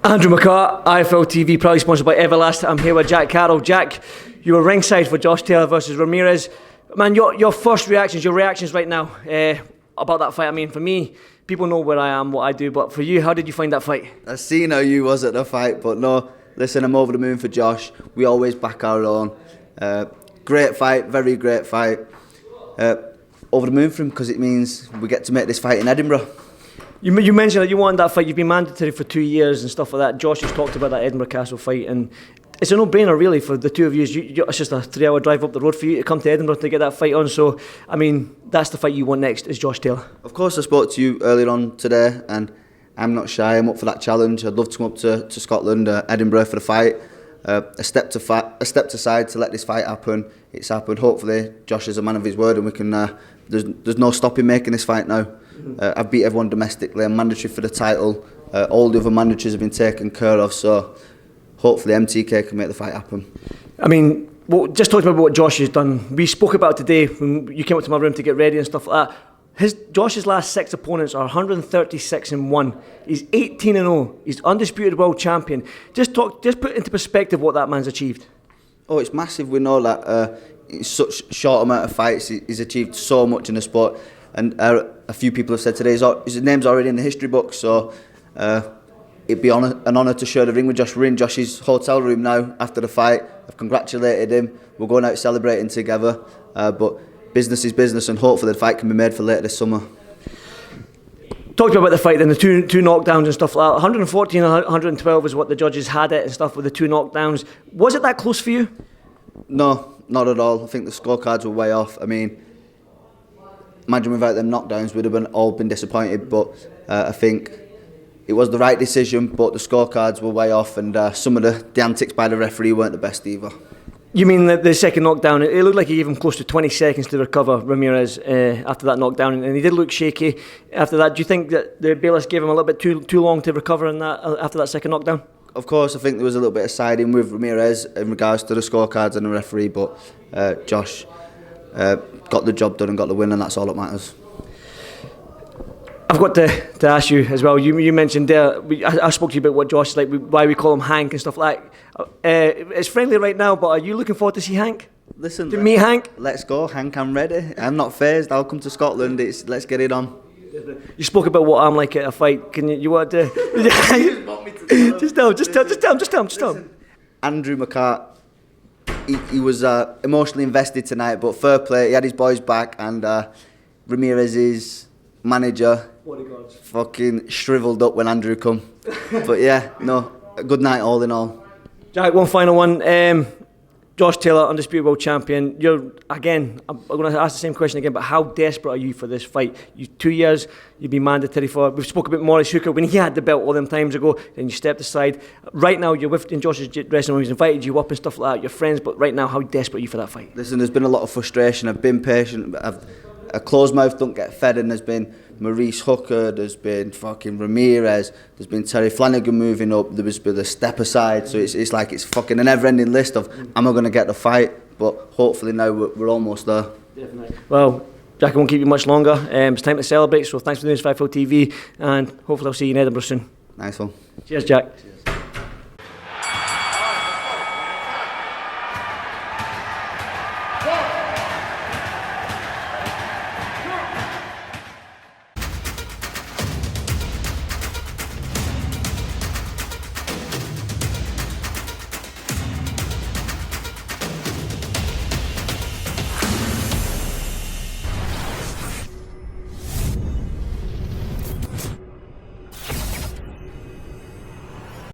Andrew McCART, IFL TV, proudly sponsored by Everlast. I'm here with Jack Catterall. Jack, you were ringside for Josh Taylor versus Ramirez. Man, your first reactions, your reactions right now about that fight. I mean, for me, people know where I am, what I do, but for you, how did you find that fight? I seen how you was at the fight, but no, listen, I'm over the moon for Josh. We always back our own. Great fight, very great fight. Over the moon for him because it means we get to make this fight in Edinburgh. You mentioned that you wanted that fight. You've been mandatory for 2 years and stuff like that. Josh has talked about that Edinburgh Castle fight, and it's a no-brainer really for the two of you. It's just a 3-hour drive up the road for you to come to Edinburgh to get that fight on. So, I mean, that's the fight you want next, is Josh Taylor. Of course, I spoke to you earlier on today, and I'm not shy. I'm up for that challenge. I'd love to come up to Scotland, Edinburgh for the fight. A step aside to let this fight happen. It's happened. Hopefully, Josh is a man of his word, and we can. There's no stopping making this fight now. I've beat everyone domestically. I'm mandatory for the title. All the other mandatories have been taken care of. So hopefully, MTK can make the fight happen. I mean, just talking about what Josh has done. We spoke about it today when you came up to my room to get ready and stuff like that. Josh's last 6 opponents are 136-1. He's 18-0. He's undisputed world champion. Just put into perspective what that man's achieved. Oh, it's massive. We know that in such a short amount of fights, he's achieved so much in the sport. And a few people have said today his name's already in the history book. So it'd be an honour to share the ring with Josh. We're in Josh's hotel room now after the fight. I've congratulated him. We're going out celebrating together. But business is business, and hopefully the fight can be made for later this summer. Talked about the fight then, the two knockdowns and stuff like that. 114 and 112 is what the judges had it and stuff with the 2 knockdowns. Was it that close for you? No, not at all. I think the scorecards were way off. I mean, imagine without them knockdowns, we'd have all been disappointed. But I think it was the right decision, but the scorecards were way off, and some of the antics by the referee weren't the best either. You mean the second knockdown? It looked like he gave him close to 20 seconds to recover, Ramirez, after that knockdown, and he did look shaky after that. Do you think that the bailiffs gave him a little bit too long to recover in that after that second knockdown? Of course, I think there was a little bit of siding with Ramirez in regards to the scorecards and the referee, but Josh got the job done and got the win, and that's all that matters. I've got to ask you as well. You mentioned there. I spoke to you about what Josh is like, why we call him Hank and stuff like that. It's friendly right now, but are you looking forward to see Hank? Listen, to meet Hank. Let's go, Hank. I'm ready. I'm not phased. I'll come to Scotland. Let's get it on. You spoke about what I'm like at a fight. Can you want to? Just tell him. Andrew McCART. He was emotionally invested tonight, but fair play. He had his boys back, and Ramirez's manager fucking shriveled up when Andrew come. But yeah, no, a good night all in all. Jack, one final one. Josh Taylor, undisputed world champion. I'm going to ask the same question again, but how desperate are you for this fight? 2 years, you've been mandatory for. We've spoken about Maurice Hooker when he had the belt all them times ago, then you stepped aside. Right now, you're in Josh's dressing room. He's invited you up and stuff like that. You're friends, but right now, how desperate are you for that fight? Listen, there's been a lot of frustration. I've been patient, but a closed mouth don't get fed, and there's been Maurice Hooker, there's been fucking Ramirez, there's been Terry Flanagan moving up, there's been a step aside, so it's like it's fucking a never-ending list of am I going to get the fight, but hopefully now we're almost there. Definitely. Well, Jack, I won't keep you much longer. It's time to celebrate, so thanks for doing this for IFL TV, and hopefully I'll see you in Edinburgh soon. Nice one. Cheers, Jack. Cheers.